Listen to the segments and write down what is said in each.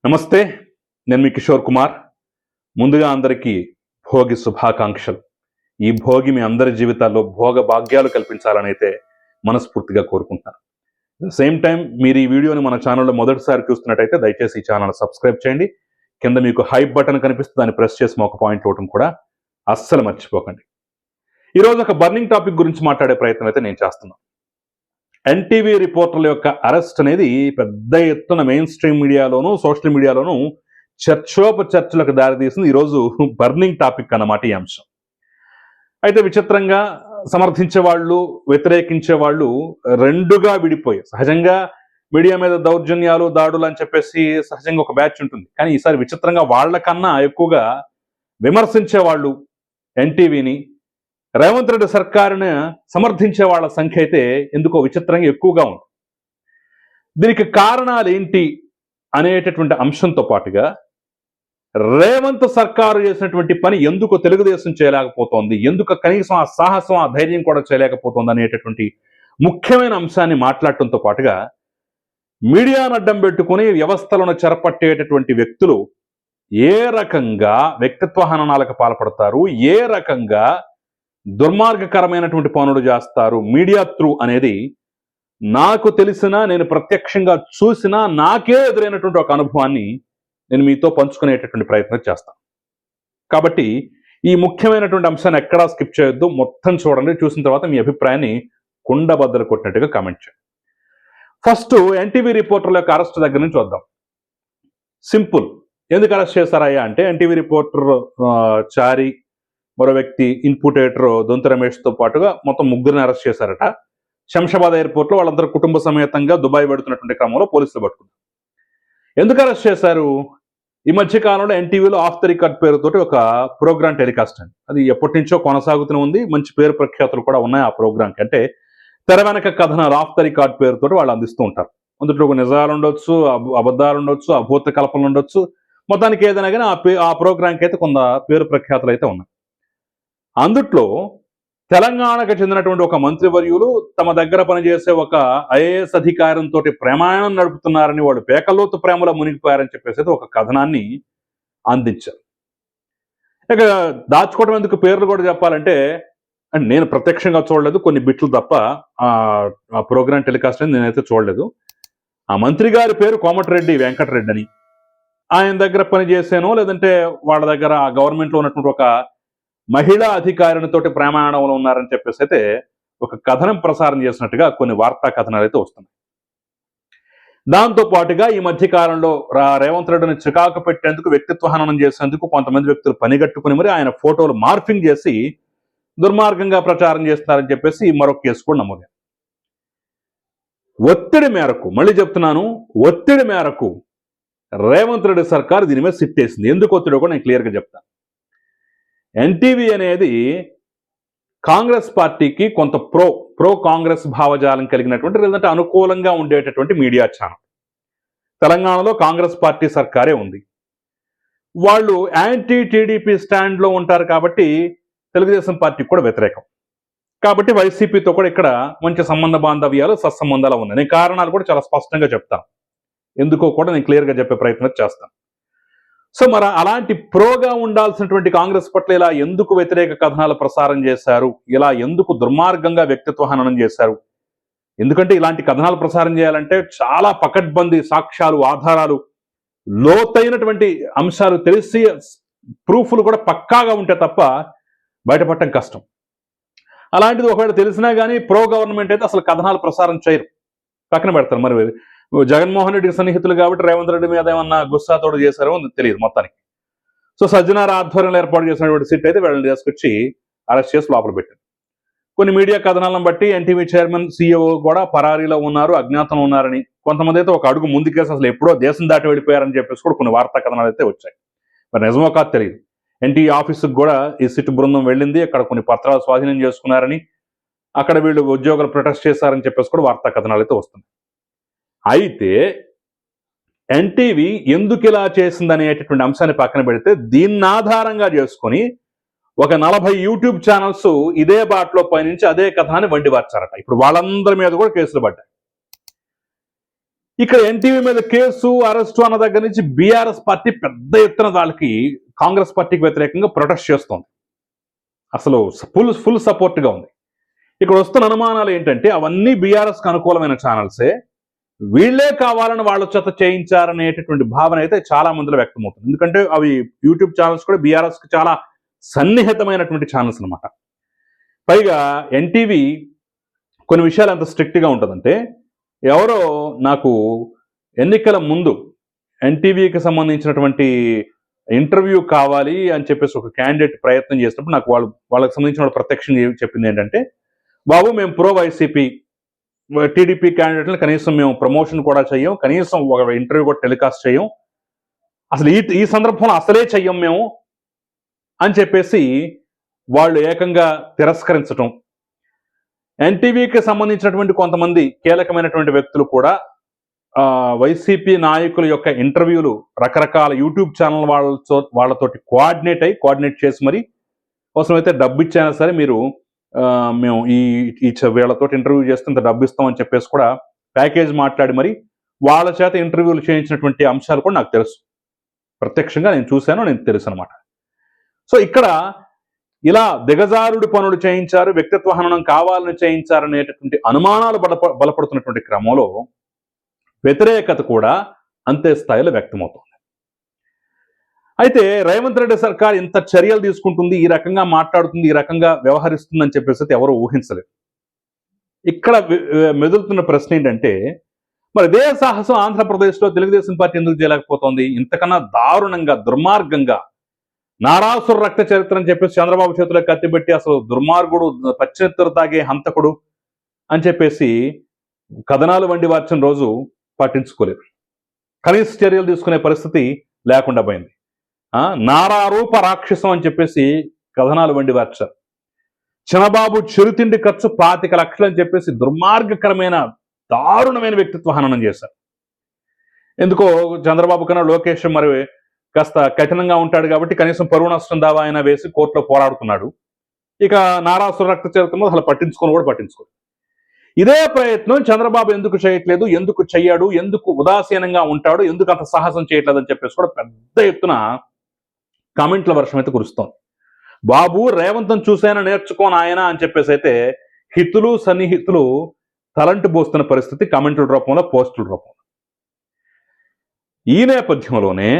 నమస్తే, నేను మీ కిషోర్ కుమార్. ముందుగా అందరికీ భోగి శుభాకాంక్షలు. ఈ భోగి మీ అందరి జీవితాల్లో భోగ భాగ్యాలు కల్పించాలని అయితే మనస్ఫూర్తిగా కోరుకుంటున్నాను. సేమ్ టైం మీరు ఈ వీడియోని మన ఛానల్లో మొదటిసారి చూస్తున్నట్టయితే దయచేసి ఈ ఛానల్ సబ్స్క్రైబ్ చేయండి. కింద మీకు హైప్ బటన్ కనిపిస్తుంది, దాన్ని ప్రెస్ చేసి ఒక పాయింట్ ఇవ్వడం కూడా అస్సలు మర్చిపోకండి. ఈరోజు ఒక బర్నింగ్ టాపిక్ గురించి మాట్లాడే ప్రయత్నం అయితే నేను చేస్తున్నాను. ఎన్టీవీ రిపోర్టర్ల యొక్క అరెస్ట్ అనేది పెద్ద ఎత్తున మెయిన్ స్ట్రీమ్ మీడియాలోను సోషల్ మీడియాలోను చర్చలకు దారితీసింది. ఈరోజు బర్నింగ్ టాపిక్ అన్నమాట ఈ అంశం. అయితే విచిత్రంగా సమర్థించే వాళ్ళు, వ్యతిరేకించే వాళ్ళు రెండుగా విడిపోయాయి. సహజంగా మీడియా మీద దౌర్జన్యాలు, దాడులు అని చెప్పేసి సహజంగా ఒక బ్యాచ్ ఉంటుంది. కానీ ఈసారి విచిత్రంగా వాళ్ళకన్నా ఎక్కువగా విమర్శించే వాళ్ళు ఎన్టీవీని, రేవంత్ రెడ్డి సర్కారును సమర్థించే వాళ్ళ సంఖ్య అయితే ఎందుకో విచిత్రంగా ఎక్కువగా ఉంది. దీనికి కారణాలు ఏంటి అనేటటువంటి అంశంతో పాటుగా రేవంత్ సర్కారు చేసినటువంటి పని ఎందుకు తెలుగుదేశం చేయలేకపోతోంది, ఎందుకు కనీసం ఆ సాహసం, ఆ ధైర్యం కూడా చేయలేకపోతుంది అనేటటువంటి ముఖ్యమైన అంశాన్ని మాట్లాడటంతో పాటుగా మీడియాను అడ్డం పెట్టుకుని వ్యవస్థలను చెరపట్టేటటువంటి వ్యక్తులు ఏ రకంగా వ్యక్తిత్వ హననాలకు పాల్పడతారు, ఏ రకంగా దుర్మార్గకరమైనటువంటి పనులు చేస్తారు మీడియా త్రూ అనేది నాకు తెలిసిన, నేను ప్రత్యక్షంగా చూసిన, నాకే ఎదురైనటువంటి ఒక అనుభవాన్ని నేను మీతో పంచుకునేటటువంటి ప్రయత్నం చేస్తాను. కాబట్టి ఈ ముఖ్యమైనటువంటి అంశాన్ని ఎక్కడా స్కిప్ చేయొద్దు, మొత్తం చూడండి. చూసిన తర్వాత మీ అభిప్రాయాన్ని కుండబద్దలు కొట్టినట్టుగా కామెంట్ చేయండి. ఫస్ట్ ఎన్టీవీ రిపోర్టర్ల యొక్క అరెస్ట్ దగ్గర నుంచి వద్దాం. సింపుల్. ఎందుకు అరెస్ట్ చేశారయ్యా అంటే, ఎన్టీవీ రిపోర్టర్ చారి, మరో వ్యక్తి ఇన్పుట్ ఎడిటర్ దొంత రమేష్తో పాటుగా మొత్తం ముగ్గురిని అరెస్ట్ చేశారట. శంషాబాద్ ఎయిర్పోర్ట్లో వాళ్ళందరూ కుటుంబ సమేతంగా దుబాయ్ పెడుతున్నటువంటి క్రమంలో పోలీసులు పట్టుకున్నారు. ఎందుకు అరెస్ట్ చేశారు? ఈ మధ్య కాలంలో ఎన్టీవీలో ఆఫ్ ద రికార్డ్ పేరుతోటి ఒక ప్రోగ్రామ్ టెలికాస్ట్ అండి. అది ఎప్పటి నుంచో కొనసాగుతూనే ఉంది. మంచి పేరు ప్రఖ్యాతులు కూడా ఉన్నాయి ఆ ప్రోగ్రాంకి. అంటే తెర వెనక కథనాలు ఆఫ్ ద రికార్డ్ పేరుతోటి వాళ్ళు అందిస్తూ ఉంటారు. అందులో ఒక నిజాలు ఉండొచ్చు, అబద్ధాలు ఉండొచ్చు, అభూత కల్పనలు ఉండొచ్చు. మొత్తానికి ఏదైనా కానీ ఆ ప్రోగ్రాంకి అయితే కొంత పేరు ప్రఖ్యాతులు అయితే ఉన్నాయి. అందుట్లో తెలంగాణకు చెందినటువంటి ఒక మంత్రివర్యులు తమ దగ్గర పనిచేసే ఒక ఐఏఎస్ అధికారంతో ప్రమాణం నడుపుతున్నారని, వాళ్ళు పేకల్లోతు ప్రేమలో మునిగిపోయారని చెప్పేసి ఒక కథనాన్ని అందించారు. ఇక దాచుకోవడం ఎందుకు, పేర్లు కూడా చెప్పాలంటే, నేను ప్రత్యక్షంగా చూడలేదు, కొన్ని బిట్లు తప్ప ఆ ప్రోగ్రామ్ టెలికాస్ట్ అని నేనైతే చూడలేదు. ఆ మంత్రి గారి పేరు కోమటిరెడ్డి వెంకటరెడ్డి అని, ఆయన దగ్గర పనిచేసానో లేదంటే వాళ్ళ దగ్గర ఆ గవర్నమెంట్లో ఉన్నటువంటి ఒక మహిళా అధికారినితోటి ప్రమాణంలో ఉన్నారని చెప్పేసి అయితే ఒక కథనం ప్రసారం చేసినట్టుగా కొన్ని వార్తా కథనాలు అయితే వస్తున్నాయి. దాంతో పాటుగా ఈ మధ్య కాలంలో రేవంత్ రెడ్డిని చికాకు పెట్టేందుకు, వ్యక్తిత్వ హననం చేసేందుకు కొంతమంది వ్యక్తులు పనిగట్టుకుని మరి ఆయన ఫోటోలు మార్ఫింగ్ చేసి దుర్మార్గంగా ప్రచారం చేస్తున్నారని చెప్పేసి మరొక కేసు కూడా నమోదైంది. ఒత్తిడి మేరకు, మళ్ళీ చెప్తున్నాను, ఒత్తిడి మేరకు రేవంత్ రెడ్డి సర్కార్ దీని మీద సిట్టేసింది. ఎందుకు ఒత్తిడో కూడా నేను క్లియర్గా చెప్తాను. ఎన్టీవీ అనేది కాంగ్రెస్ పార్టీకి కొంత ప్రో కాంగ్రెస్ భావజాలం కలిగినటువంటి, లేదంటే అనుకూలంగా ఉండేటటువంటి మీడియా ఛానల్. తెలంగాణలో కాంగ్రెస్ పార్టీ సర్కారే ఉంది. వాళ్ళు యాంటీ టీడీపీ స్టాండ్లో ఉంటారు కాబట్టి తెలుగుదేశం పార్టీకి కూడా వ్యతిరేకం. కాబట్టి వైసీపీతో కూడా ఇక్కడ మంచి సంబంధ బాంధవ్యాలు, సత్సంబంధాలు ఉన్నాయి. నేను కారణాలు కూడా చాలా స్పష్టంగా చెప్తాను, ఎందుకో కూడా నేను క్లియర్గా చెప్పే ప్రయత్నం చేస్తాను. సో మరి అలాంటి ప్రోగా ఉండాల్సినటువంటి కాంగ్రెస్ పట్ల ఇలా ఎందుకు వ్యతిరేక కథనాలు ప్రసారం చేశారు, ఇలా ఎందుకు దుర్మార్గంగా వ్యక్తిత్వ హననం చేశారు? ఎందుకంటే ఇలాంటి కథనాలు ప్రసారం చేయాలంటే చాలా పకడ్బందీ సాక్ష్యాలు, ఆధారాలు, లోతైనటువంటి అంశాలు తెలిసి ప్రూఫ్లు కూడా పక్కాగా ఉంటే తప్ప బయటపడటం కష్టం. అలాంటిది ఒకవేళ తెలిసినా కానీ ప్రో గవర్నమెంట్ అయితే అసలు కథనాలు ప్రసారం చేయరు, పక్కన పెడతారు. మరి జగన్మోహన్ రెడ్డికి సన్నిహితులు కాబట్టి రేవంత్ రెడ్డి మీద ఏమన్నా గుస్సాతోడు చేశారో తెలియదు మొత్తానికి. సో సజ్జనార్ ఆధ్వర్యంలో ఏర్పాటు చేసినటువంటి సిట్ అయితే వీళ్ళని తీసుకొచ్చి అరెస్ట్ చేసి లోపల పెట్టారు. కొన్ని మీడియా కథనాలను బట్టి ఎన్టీవీ చైర్మన్, సీఈఓ కూడా పరారీలో ఉన్నారు, అజ్ఞాతంలో ఉన్నారని, కొంతమంది అయితే ఒక అడుగు ముందుకేసి అసలు ఎప్పుడో దేశం దాటి వెళ్ళిపోయారని చెప్పేసి కూడా కొన్ని వార్తా కథనాలు అయితే వచ్చాయి. మరి నిజమో కాదు తెలియదు. ఎన్టీవీ ఆఫీసుకు కూడా ఈ సిట్ బృందం వెళ్ళింది, అక్కడ కొన్ని పత్రాలు స్వాధీనం చేసుకున్నారని, అక్కడ వీళ్ళు ఉద్యోగులు ప్రొటెస్ట్ చేశారని చెప్పేసి కూడా వార్తా కథనాలు అయితే వస్తున్నాయి. అయితే ఎన్టీవీ ఎందుకు ఇలా చేసిందనేటటువంటి అంశాన్ని పక్కన పెడితే, దీన్ని ఆధారంగా చేసుకొని ఒక 40 యూట్యూబ్ ఛానల్స్ ఇదే బాటలో పయనించి అదే కథనాన్ని వండివార్చారట. ఇప్పుడు వాళ్ళందరి మీద కూడా కేసులు పడ్డాయి. ఇక్కడ ఎన్టీవీ మీద కేసు, అరెస్టు అన్న దగ్గర నుంచి బీఆర్ఎస్ పార్టీ పెద్ద ఎత్తున వాళ్ళకి కాంగ్రెస్ పార్టీకి వ్యతిరేకంగా ప్రొటెస్ట్ చేస్తోంది. అసలు ఫుల్ సపోర్ట్గా ఉంది. ఇక్కడ వస్తున్న అనుమానాలు ఏంటంటే అవన్నీ బీఆర్ఎస్కి అనుకూలమైన ఛానల్సే, వీళ్లే కావాలని వాళ్ళ చేత చేయించారనేటటువంటి భావన అయితే చాలా మందిలో వ్యక్తమవుతుంది. ఎందుకంటే అవి యూట్యూబ్ ఛానల్స్ కూడా బీఆర్ఎస్కి చాలా సన్నిహితమైనటువంటి ఛానల్స్ అనమాట. పైగా ఎన్టీవీ కొన్ని విషయాలు ఎంత స్ట్రిక్ట్గా ఉంటుందంటే, ఎవరో నాకు ఎన్నికల ముందు ఎన్టీవీకి సంబంధించినటువంటి ఇంటర్వ్యూ కావాలి అని చెప్పేసి ఒక క్యాండిడేట్ ప్రయత్నం చేసినప్పుడు నాకు వాళ్ళకి సంబంధించిన వాళ్ళు ప్రత్యక్షంగా చెప్పింది ఏంటంటే, బాబు మేము ప్రో వైసీపీ టీడీపీ క్యాండిడేట్లను కనీసం మేము ప్రమోషన్ కూడా చెయ్యం, కనీసం ఒక ఇంటర్వ్యూ కూడా టెలికాస్ట్ చేయం, అసలు ఈ సందర్భంలో అసలే చెయ్యం మేము అని చెప్పేసి వాళ్ళు ఏకంగా తిరస్కరించటం. ఎన్టీవీకి సంబంధించినటువంటి కొంతమంది కీలకమైనటువంటి వ్యక్తులు కూడా వైసీపీ నాయకుల యొక్క ఇంటర్వ్యూలు రకరకాల యూట్యూబ్ ఛానల్ వాళ్ళతోటి కోఆర్డినేట్ చేసి మరి అవసరమైతే డబ్బు ఇచ్చైనా సరే మీరు మేము ఈ వీళ్ళతో ఇంటర్వ్యూ చేస్తే డబ్బు ఇస్తామని చెప్పేసి కూడా ప్యాకేజ్ మాట్లాడి మరి వాళ్ళ చేత ఇంటర్వ్యూలు చేయించినటువంటి అంశాలు కూడా నాకు తెలుసు. ప్రత్యక్షంగా నేను చూశాను, నేను తెలుసు అనమాట. సో ఇక్కడ ఇలా దిగజారుడు పనులు చేయించారు, వ్యక్తిత్వ హననం కావాలని చేయించారనేటటువంటి అనుమానాలు బలపడుతున్నటువంటి క్రమంలో వ్యతిరేకత కూడా అంతే స్థాయిలో వ్యక్తమవుతుంది. అయితే రేవంత్ రెడ్డి సర్కార్ ఇంత చర్యలు తీసుకుంటుంది, ఈ రకంగా మాట్లాడుతుంది, ఈ రకంగా వ్యవహరిస్తుందని చెప్పేసి ఎవరూ ఊహించలేదు. ఇక్కడ మెదులుతున్న ప్రశ్న ఏంటంటే, మరి ఇదే సాహసం ఆంధ్రప్రదేశ్లో తెలుగుదేశం పార్టీ ఎందుకు చేయలేకపోతుంది? ఇంతకన్నా దారుణంగా, దుర్మార్గంగా నారాసుర రక్త చరిత్ర అని చెప్పేసి చంద్రబాబు చేతిలో కత్తిపెట్టి అసలు దుర్మార్గుడు, పచ్చినెత్తరు తాగే హంతకుడు అని చెప్పేసి కథనాలు వండి వార్చిన రోజు పట్టించుకోలేదు. కనీస చర్యలు తీసుకునే పరిస్థితి లేకుండా పోయింది. నారారూప రాక్షసం అని చెప్పేసి కథనాలు వండి వార్చారు. చిన్నబాబు చిరుతిండి ఖర్చు 25 లక్షలు అని చెప్పేసి దుర్మార్గకరమైన దారుణమైన వ్యక్తిత్వ హననం చేశారు. ఎందుకో చంద్రబాబు కన్నా లోకేష్ మరి కాస్త కఠినంగా ఉంటాడు కాబట్టి కనీసం పరువు నష్టం దావా అయినా వేసి కోర్టులో పోరాడుతున్నాడు. ఇక నారాసుర రక్త చరిత్రలో అసలు పట్టించుకోరు. ఇదే ప్రయత్నం చంద్రబాబు ఎందుకు చేయట్లేదు, ఎందుకు చెయ్యాడు, ఎందుకు ఉదాసీనంగా ఉంటాడు, ఎందుకు అంత సాహసం చేయట్లేదు అని చెప్పేసి కూడా పెద్ద ఎత్తున కామెంట్ల వర్షం అయితే కురుస్తోంది. బాబు రేవంత్ను చూసైనా నేర్చుకోని ఆయన అని చెప్పేసి అయితే హితులు సన్నిహితులు తలంటు పోస్తున్న పరిస్థితి కామెంట్ల రూపంలో, పోస్టుల రూపంలో. ఈ నేపథ్యంలోనే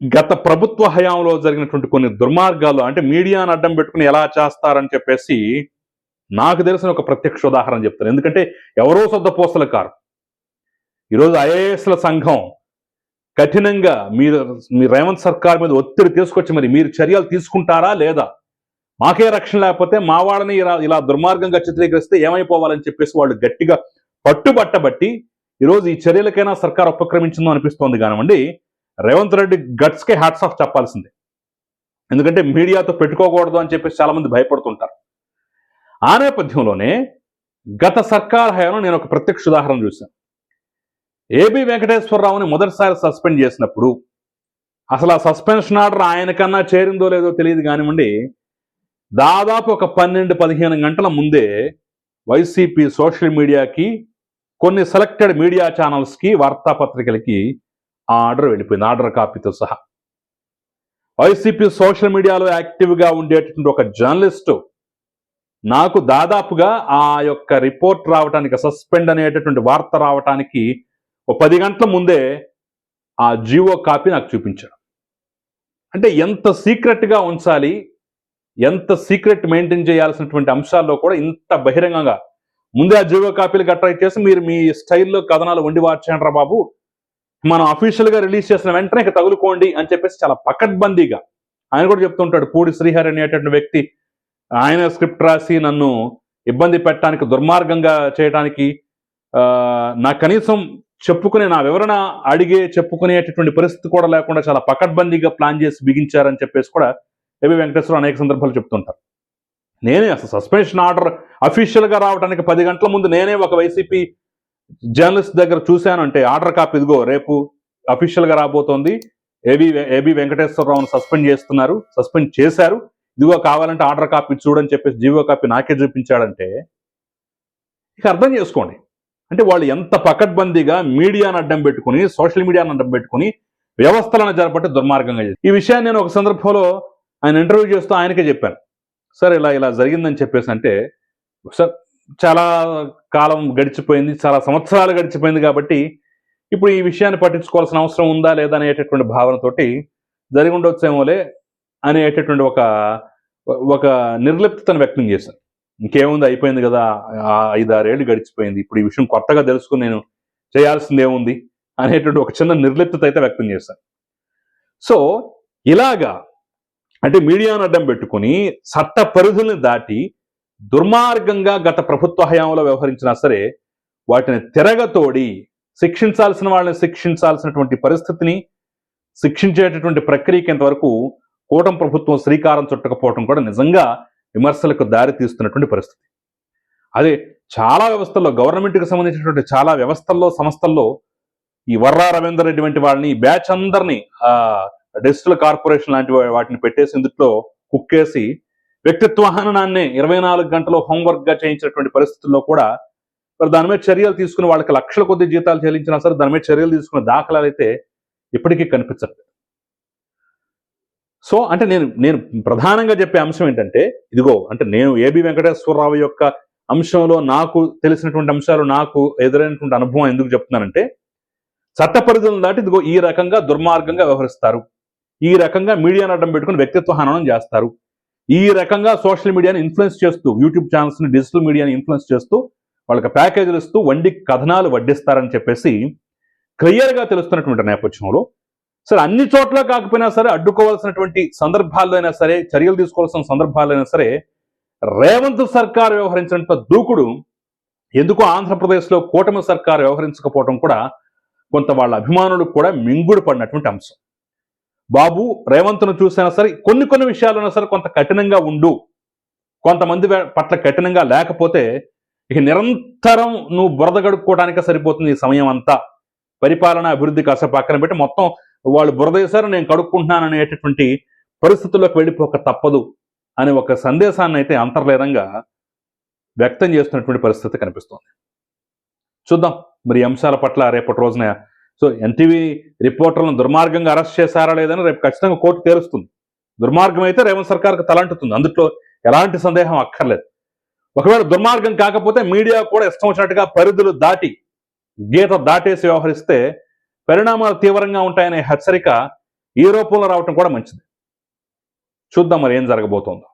గత ప్రభుత్వ హయాంలో జరిగినటువంటి కొన్ని దుర్మార్గాలు, అంటే మీడియాను అడ్డం పెట్టుకుని ఎలా చేస్తారని చెప్పేసి నాకు తెలిసిన ఒక ప్రత్యక్ష ఉదాహరణ చెప్తాను. ఎందుకంటే ఎవరో సొద్ద పోస్తలు కారు. ఈరోజు ఐఏఎస్ల సంఘం కఠినంగా మీ రేవంత్ సర్కార్ మీద ఒత్తిడి తీసుకొచ్చి మరి మీరు చర్యలు తీసుకుంటారా లేదా, మాకే రక్షణ లేకపోతే మా వాళ్ళని ఇలా దుర్మార్గంగా చిత్రీకరిస్తే ఏమైపోవాలని చెప్పేసి వాళ్ళు గట్టిగా పట్టుబట్టబట్టి ఈరోజు ఈ చర్యలకైనా సర్కార్ ఉపక్రమించిందో అనిపిస్తోంది. కానివ్వండి, రేవంత్ రెడ్డి గట్స్కే హ్యాట్స్ ఆఫ్ చెప్పాల్సిందే. ఎందుకంటే మీడియాతో పెట్టుకోకూడదు అని చెప్పేసి చాలా మంది భయపడుతుంటారు. ఆ నేపథ్యంలోనే గత సర్కార్ హయాంలో నేను ఒక ప్రత్యక్ష ఉదాహరణ చూశాను. ఏబి వెంకటేశ్వరరావుని మొదటిసారి సస్పెండ్ చేసినప్పుడు అసలు ఆ సస్పెన్షన్ ఆర్డర్ ఆయనకన్నా చేరిందో లేదో తెలియదు కానివ్వండి, దాదాపు ఒక 12-15 గంటల ముందే వైసీపీ సోషల్ మీడియాకి, కొన్ని సెలెక్టెడ్ మీడియా ఛానల్స్కి, వార్తాపత్రికలకి ఆ ఆర్డర్ వెళ్ళిపోయింది, ఆర్డర్ కాపీతో సహా. వైసీపీ సోషల్ మీడియాలో యాక్టివ్గా ఉండేటటువంటి ఒక జర్నలిస్టు నాకు దాదాపుగా ఆ యొక్క రిపోర్ట్ రావడానికి, సస్పెండ్ అనేటటువంటి వార్త రావడానికి ఒక 10 గంటల ముందే ఆ జీవో కాపీ నాకు చూపించాడు. అంటే ఎంత సీక్రెట్గా ఉంచాలి, ఎంత సీక్రెట్ మెయింటైన్ చేయాల్సినటువంటి అంశాల్లో కూడా ఇంత బహిరంగంగా ముందే ఆ జీవో కాపీలు గట్రా చేసి మీరు మీ స్టైల్లో కథనాలు వండి వార్చండ్రా బాబు, మనం అఫీషియల్గా రిలీజ్ చేసిన వెంటనే ఇక తగులుకోండి అని చెప్పేసి చాలా పకడ్బందీగా ఆయన కూడా చెప్తుంటాడు. పూడి శ్రీహరి అనేటటువంటి వ్యక్తి ఆయన స్క్రిప్ట్ రాసి నన్ను ఇబ్బంది పెట్టడానికి, దుర్మార్గంగా చేయడానికి, నా కనీసం చెప్పుకునే, నా వివరణ అడిగే చెప్పుకునేటటువంటి పరిస్థితి కూడా లేకుండా చాలా పకడ్బందీగా ప్లాన్ చేసి బిగించారని చెప్పేసి కూడా ఏబి వెంకటేశ్వరరావు అనేక సందర్భాలు చెప్తుంటారు. నేనే అసలు సస్పెన్షన్ ఆర్డర్ అఫీషియల్గా రావడానికి 10 గంటల ముందు నేనే ఒక వైసీపీ జర్నలిస్ట్ దగ్గర చూశాను. అంటే ఆర్డర్ కాపీ ఇదిగో రేపు అఫీషియల్గా రాబోతోంది, ఏబి వెంకటేశ్వరరావును సస్పెండ్ చేశారు, ఇదిగో కావాలంటే ఆర్డర్ కాపీ చూడని చెప్పేసి జీవో కాపీ నాకే చూపించాడంటే ఇక అర్థం చేసుకోండి. అంటే వాళ్ళు ఎంత పకడ్బందీగా మీడియాను అడ్డం పెట్టుకుని, సోషల్ మీడియాను అడ్డం పెట్టుకుని వ్యవస్థలను జరపట్టి దుర్మార్గంగా చేశారు. ఈ విషయాన్ని నేను ఒక సందర్భంలో ఆయన ఇంటర్వ్యూ చేస్తూ ఆయనకే చెప్పాను. సార్ ఇలా ఇలా జరిగిందని చెప్పేసి అంటే, సార్ చాలా కాలం గడిచిపోయింది, చాలా సంవత్సరాలు గడిచిపోయింది కాబట్టి ఇప్పుడు ఈ విషయాన్ని పట్టించుకోవాల్సిన అవసరం ఉందా లేదా అనేటటువంటి భావనతోటి జరిగి ఉండొచ్చేమోలే అనేటటువంటి ఒక నిర్లిప్తతను వ్యక్తం చేశాను. ఇంకేముంది, అయిపోయింది కదా, 5-6 ఏళ్ళు గడిచిపోయింది, ఇప్పుడు ఈ విషయం కొత్తగా తెలుసుకుని నేను చేయాల్సింది ఏముంది అనేటువంటి ఒక చిన్న నిర్లిప్తత అయితే వ్యక్తం చేశాను. సో ఇలాగా అంటే మీడియాను అడ్డం పెట్టుకుని చట్ట పరిధుల్ని దాటి దుర్మార్గంగా గత ప్రభుత్వ హయాంలో వ్యవహరించినా సరే వాటిని తిరగతోడి శిక్షించాల్సిన వాళ్ళని శిక్షించాల్సినటువంటి పరిస్థితిని, శిక్షించేటటువంటి ప్రక్రియకి ఇంతవరకు కూటమి ప్రభుత్వం శ్రీకారం చుట్టకపోవడం కూడా నిజంగా విమర్శలకు దారి తీస్తున్నటువంటి పరిస్థితి. అదే చాలా వ్యవస్థల్లో, గవర్నమెంట్కి సంబంధించినటువంటి చాలా వ్యవస్థల్లో, సంస్థల్లో ఈ వర్రా రవీందర్ రెడ్డి వంటి వాళ్ళని, ఈ బ్యాచ్ అందరినీ డిజిటల్ కార్పొరేషన్ లాంటి వాటిని పెట్టేసి ఇందులో కుక్కేసి వ్యక్తిత్వ హననాన్ని 24 గంటలు హోంవర్క్గా చేయించినటువంటి పరిస్థితుల్లో కూడా మరి దాని మీద చర్యలు తీసుకుని వాళ్ళకి లక్షల కొద్ది జీతాలు చెల్లించినా సరే దాని మీద చర్యలు తీసుకున్న దాఖలాలు అయితే ఇప్పటికీ కనిపించట్లేదు. సో అంటే నేను ప్రధానంగా చెప్పే అంశం ఏంటంటే, ఇదిగో అంటే నేను ఏబి వెంకటేశ్వరరావు యొక్క అంశంలో నాకు తెలిసినటువంటి అంశాలు, నాకు ఎదురైనటువంటి అనుభవం ఎందుకు చెప్తున్నానంటే, చట్ట పరిధులను దాటి ఇదిగో ఈ రకంగా దుర్మార్గంగా వ్యవహరిస్తారు, ఈ రకంగా మీడియాను అడ్డం పెట్టుకుని వ్యక్తిత్వ హననం చేస్తారు, ఈ రకంగా సోషల్ మీడియాని ఇన్ఫ్లుయెన్స్ చేస్తూ, యూట్యూబ్ ఛానల్స్ని, డిజిటల్ మీడియాని ఇన్ఫ్లుయెన్స్ చేస్తూ వాళ్ళకి ప్యాకేజీలు ఇస్తూ వండి కథనాలు వడ్డిస్తారని చెప్పేసి క్లియర్గా తెలుస్తున్నటువంటి నేపథ్యంలో సరే అన్ని చోట్ల కాకపోయినా సరే అడ్డుకోవాల్సినటువంటి సందర్భాల్లో అయినా సరే, చర్యలు తీసుకోవాల్సిన సందర్భాల్లో అయినా సరే రేవంత్ సర్కార్ వ్యవహరించినంత దూకుడు ఎందుకో ఆంధ్రప్రదేశ్లో కూటమి సర్కార్ వ్యవహరించకపోవడం కూడా కొంత వాళ్ళ అభిమానులకు కూడా మింగుడు పడినటువంటి అంశం. బాబు రేవంత్ను చూసినా సరే కొన్ని విషయాలైనా సరే కొంత కఠినంగా ఉండు, కొంతమంది పట్ల కఠినంగా లేకపోతే ఇక నిరంతరం నువ్వు బురద గడుక్కోవడానికే సరిపోతుంది ఈ సమయం అంతా, పరిపాలన అభివృద్ధి కాస్త పక్కన పెట్టి మొత్తం వాళ్ళు బురద వేశారు నేను కడుక్కుంటున్నాను అనేటటువంటి పరిస్థితుల్లోకి వెళ్ళిపోక తప్పదు అనే ఒక సందేశాన్ని అయితే అంతర్లీనంగా వ్యక్తం చేస్తున్నటువంటి పరిస్థితి కనిపిస్తోంది. చూద్దాం మరి ఈ అంశాల పట్ల రేపటి రోజున సో ఎన్టీవీ రిపోర్టర్లను దుర్మార్గంగా అరెస్ట్ చేశారా లేదని రేపు ఖచ్చితంగా కోర్టు తేలుస్తుంది. దుర్మార్గం అయితే రేవంత్ సర్కార్కి తలంటుతుంది, అందులో ఎలాంటి సందేహం అక్కర్లేదు. ఒకవేళ దుర్మార్గం కాకపోతే మీడియా కూడా ఇష్టం వచ్చినట్టుగా పరిధులు దాటి గీత దాటేసి వ్యవహరిస్తే పరిణామాలు తీవ్రంగా ఉంటాయనే హెచ్చరిక ఈ రూపంలో రావటం కూడా మంచిది. చూద్దాం మరి ఏం జరగబోతోందో.